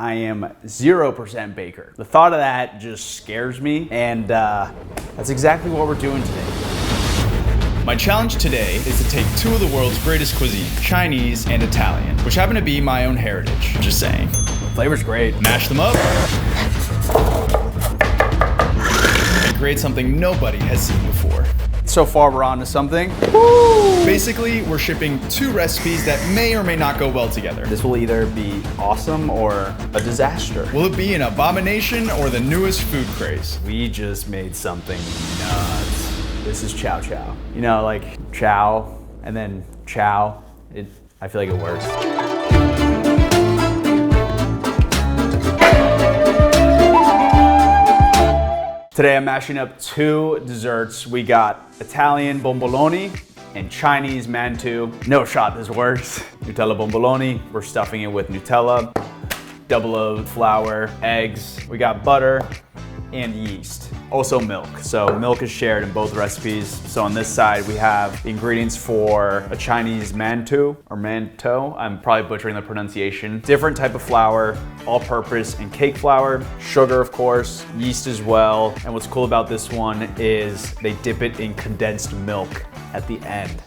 I am 0% baker. The thought of that just scares me, and that's exactly what we're doing today. My challenge today is to take two of the world's greatest cuisine, Chinese and Italian, which happen to be my own heritage. Just saying. Flavor's great. Mash them up and create something nobody has seen before. So far, we're on to something. Woo! Basically, we're shipping two recipes that may or may not go well together. This will either be awesome or a disaster. Will it be an abomination or the newest food craze? We just made something nuts. This is Ciao Chow. You know, like chow and then chow. I feel like it works. Today I'm mashing up two desserts. We got Italian bomboloni and Chinese mantou. No shot this works. Nutella bomboloni, we're stuffing it with Nutella, double oat flour, eggs. We got butter and yeast. Also milk. So milk is shared in both recipes. So on this side we have the ingredients for a Chinese mantou or mantou. I'm probably butchering the pronunciation. Different type of flour, all-purpose and cake flour, sugar of course, yeast as well. And what's cool about this one is they dip it in condensed milk at the end.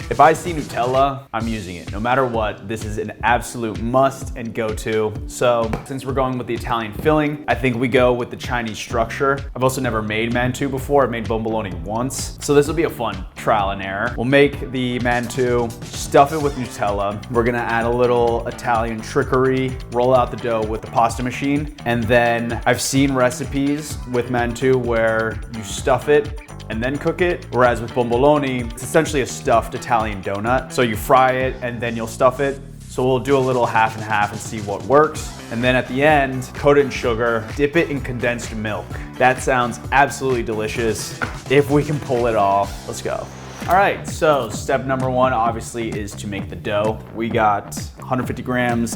If I see Nutella, I'm using it. No matter what, this is an absolute must and go-to. So since we're going with the Italian filling, I think we go with the Chinese structure. I've also never made mantou before. I've made bomboloni once. So this will be a fun trial and error. We'll make the mantou, stuff it with Nutella. We're gonna add a little Italian trickery, roll out the dough with the pasta machine. And then I've seen recipes with mantou where you stuff it and then cook it. Whereas with bomboloni, it's essentially a stuffed Italian donut. So you fry it and then you'll stuff it. So we'll do a little half and half and see what works. And then at the end, coat it in sugar, dip it in condensed milk. That sounds absolutely delicious. If we can pull it off, let's go. All right, so step number one obviously is to make the dough. We got 150 grams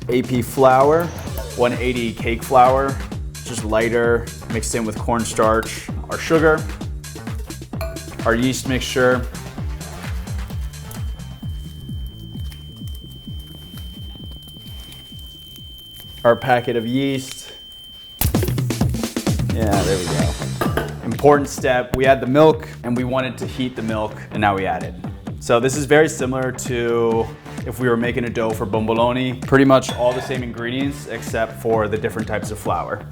AP flour, 180 cake flour, just lighter, mixed in with cornstarch, our sugar, our yeast mixture, our packet of yeast. Yeah, there we go. Important step, we add the milk and we wanted to heat the milk and now we add it. So this is very similar to if we were making a dough for bomboloni. Pretty much all the same ingredients except for the different types of flour.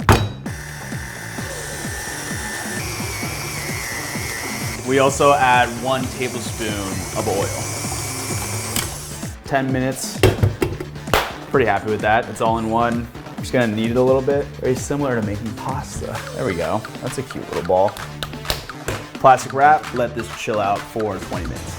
We also add 1 tablespoon of oil. 10 minutes. Pretty happy with that. It's all in one. I'm just gonna knead it a little bit. Very similar to making pasta. There we go. That's a cute little ball. Plastic wrap, let this chill out for 20 minutes.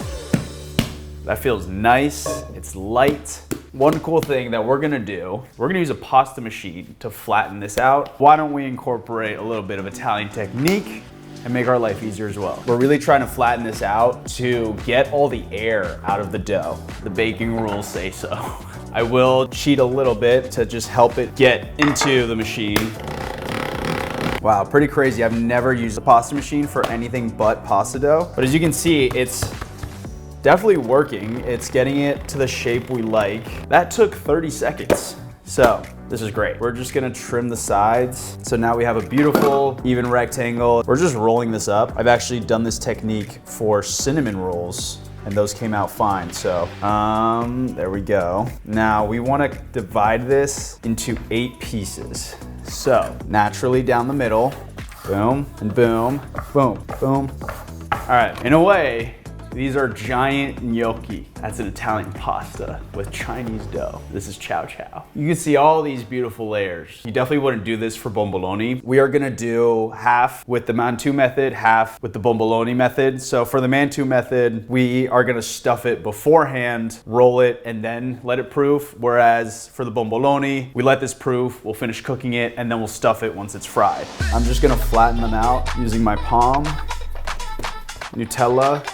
That feels nice, it's light. One cool thing that we're gonna do, we're gonna use a pasta machine to flatten this out. Why don't we incorporate a little bit of Italian technique and make our life easier as well. We're really trying to flatten this out to get all the air out of the dough. The baking rules say so. I will cheat a little bit to just help it get into the machine. Wow, pretty crazy. I've never used a pasta machine for anything but pasta dough. But as you can see, it's definitely working. It's getting it to the shape we like. That took 30 seconds. So this is great. We're just gonna trim the sides. So now we have a beautiful, even rectangle. We're just rolling this up. I've actually done this technique for cinnamon rolls and those came out fine. So there we go. Now we wanna divide this into 8 pieces. So naturally down the middle, boom and boom, boom, boom. All right, in a way, these are giant gnocchi. That's an Italian pasta with Chinese dough. This is Ciao Chow. You can see all these beautiful layers. You definitely wouldn't do this for bomboloni. We are gonna do half with the mantou method, half with the bomboloni method. So for the mantou method, we are gonna stuff it beforehand, roll it, and then let it proof. Whereas for the bomboloni, we let this proof, we'll finish cooking it, and then we'll stuff it once it's fried. I'm just gonna flatten them out using my palm. Nutella.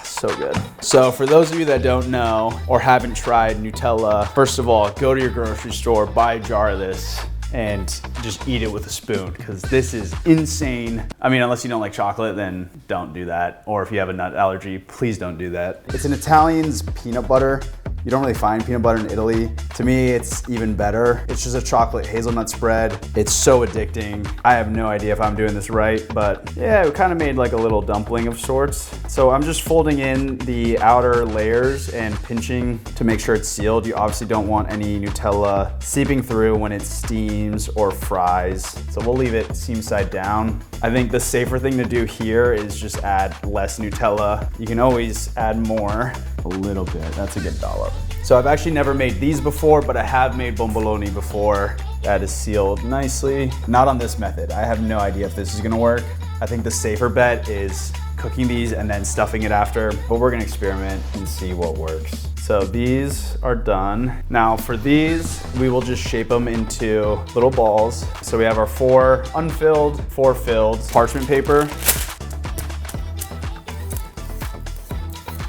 So good. So for those of you that don't know or haven't tried Nutella, first of all, go to your grocery store, buy a jar of this, and just eat it with a spoon, because this is insane. I mean, unless you don't like chocolate, then don't do that. Or if you have a nut allergy, please don't do that. It's an Italian's peanut butter. You don't really find peanut butter in Italy. To me, it's even better. It's just a chocolate hazelnut spread. It's so addicting. I have no idea if I'm doing this right, but yeah, it kind of made like a little dumpling of sorts. So I'm just folding in the outer layers and pinching to make sure it's sealed. You obviously don't want any Nutella seeping through when it steams or fries. So we'll leave it seam side down. I think the safer thing to do here is just add less Nutella. You can always add more, a little bit. That's a good dollop. So I've actually never made these before, but I have made bomboloni before. That is sealed nicely. Not on this method. I have no idea if this is gonna work. I think the safer bet is cooking these and then stuffing it after, but we're gonna experiment and see what works. So these are done. Now for these, we will just shape them into little balls. So we have our 4 unfilled, 4 filled parchment paper.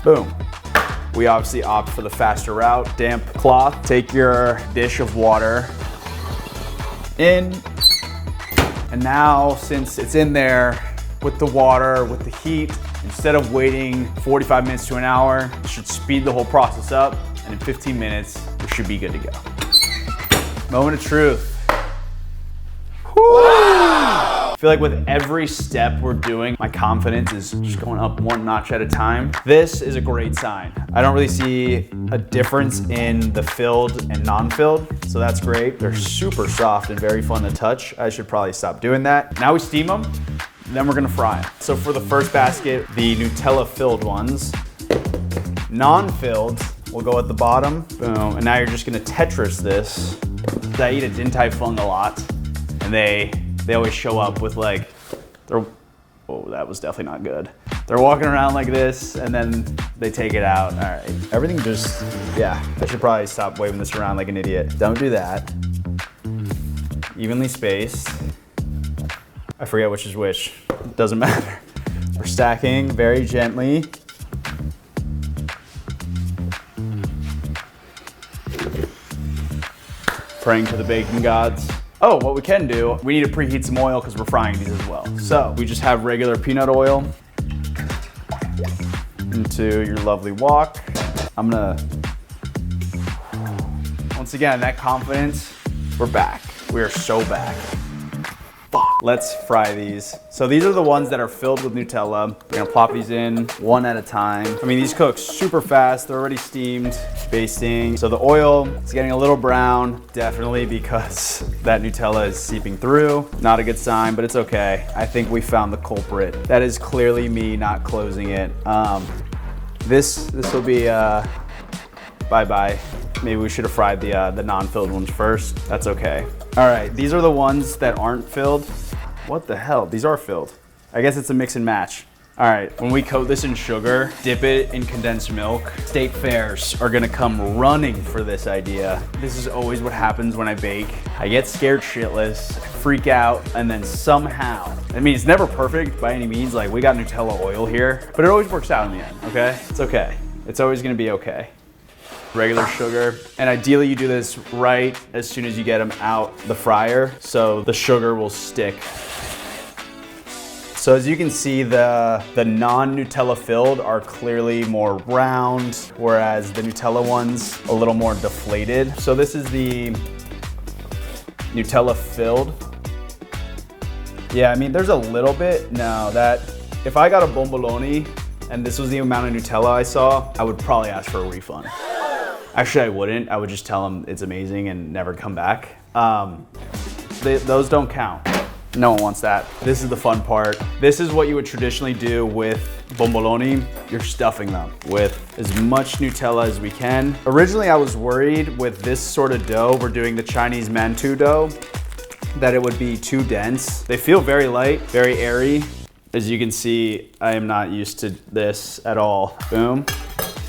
Boom. We obviously opt for the faster route. Damp cloth. Take your dish of water in. And now, since it's in there with the water, with the heat, instead of waiting 45 minutes to an hour, you should speed the whole process up. And in 15 minutes, we should be good to go. Moment of truth. Wow! I feel like with every step we're doing, my confidence is just going up one notch at a time. This is a great sign. I don't really see a difference in the filled and non-filled, so that's great. They're super soft and very fun to touch. I should probably stop doing that. Now we steam them, then we're gonna fry them. So for the first basket, the Nutella filled ones, non-filled will go at the bottom, boom. And now you're just gonna Tetris this. I eat a Din Tai Fung a lot, and they always show up with like, oh, that was definitely not good. They're walking around like this, and then they take it out. All right, everything just, yeah. I should probably stop waving this around like an idiot. Don't do that. Evenly spaced. I forget which is which. Doesn't matter. We're stacking very gently. Praying to the baking gods. Oh, what we can do, we need to preheat some oil because we're frying these as well. So we just have regular peanut oil into your lovely wok. I'm gonna, once again, that confidence, we're back. We are so back. Let's fry these. So these are the ones that are filled with Nutella. We're gonna plop these in one at a time. I mean, these cook super fast. They're already steamed, basting. So the oil is getting a little brown, definitely because that Nutella is seeping through. Not a good sign, but it's okay. I think we found the culprit. That is clearly me not closing it. This will be bye-bye. Maybe we should have fried the non-filled ones first. That's okay. All right, these are the ones that aren't filled. What the hell? These are filled. I guess it's a mix and match. All right, when we coat this in sugar, dip it in condensed milk, state fairs are gonna come running for this idea. This is always what happens when I bake. I get scared shitless, I freak out, and then somehow, I mean, it's never perfect by any means. Like, we got Nutella oil here, but it always works out in the end, okay? It's okay. It's always gonna be okay. Regular sugar, and ideally you do this right as soon as you get them out the fryer so the sugar will stick. So as you can see, the non-Nutella filled are clearly more round, whereas the Nutella ones a little more deflated. So this is the Nutella filled. Yeah, I mean, there's a little bit. No, that if I got a bomboloni and this was the amount of Nutella I saw, I would probably ask for a refund. Actually, I wouldn't. I would just tell them it's amazing and never come back. Those don't count. No one wants that. This is the fun part. This is what you would traditionally do with bomboloni. You're stuffing them with as much Nutella as we can. Originally, I was worried with this sort of dough, we're doing the Chinese Mantou dough, that it would be too dense. They feel very light, very airy. As you can see, I am not used to this at all. Boom.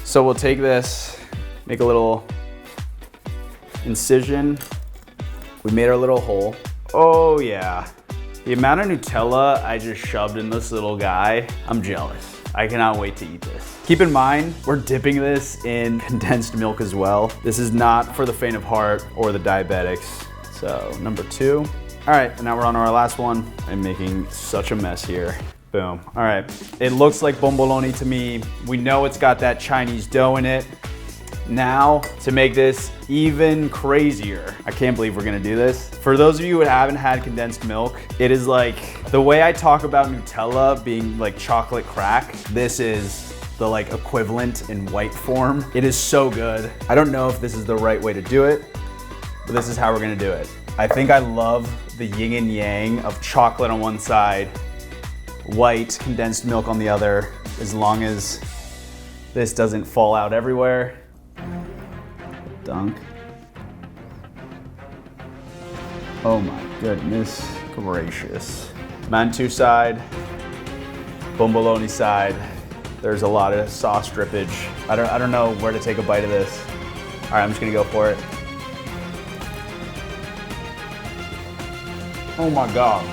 So we'll take this, make a little incision. We made our little hole. Oh yeah. The amount of Nutella I just shoved in this little guy, I'm jealous. I cannot wait to eat this. Keep in mind, we're dipping this in condensed milk as well. This is not for the faint of heart or the diabetics. So number 2. All right, and now we're on our last one. I'm making such a mess here. Boom. All right, it looks like bomboloni to me. We know it's got that Chinese dough in it. Now, to make this even crazier, I can't believe we're gonna do this. For those of you who haven't had condensed milk, it is like, the way I talk about Nutella being like chocolate crack, this is the like equivalent in white form. It is so good. I don't know if this is the right way to do it, but this is how we're gonna do it. I think I love the yin and yang of chocolate on one side, white condensed milk on the other, as long as this doesn't fall out everywhere. Dunk. Oh my goodness gracious. Mantou side, Bomboloni side. There's a lot of sauce drippage. I don't know where to take a bite of this. All right, I'm just gonna go for it. Oh my God.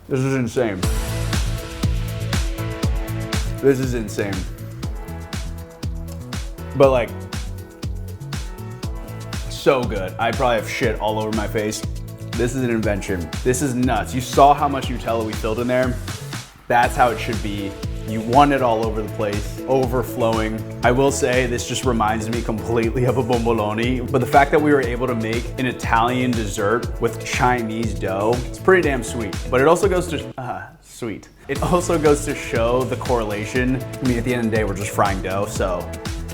This is insane. This is insane. But like, so good. I probably have shit all over my face. This is an invention. This is nuts. You saw how much Nutella we filled in there. That's how it should be. You want it all over the place, overflowing. I will say this just reminds me completely of a bomboloni, but the fact that we were able to make an Italian dessert with Chinese dough, it's pretty damn sweet. But it also goes to, sweet. It also goes to show the correlation. I mean, at the end of the day, we're just frying dough, so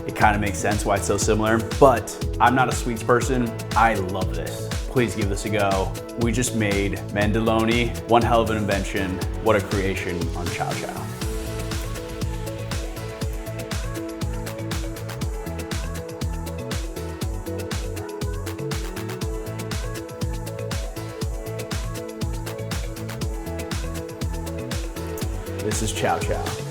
it kind of makes sense why it's so similar. But I'm not a sweets person. I love this. Please give this a go. We just made Mantoloni. One hell of an invention. What a creation on Ciao Chow. This is Ciao Chow.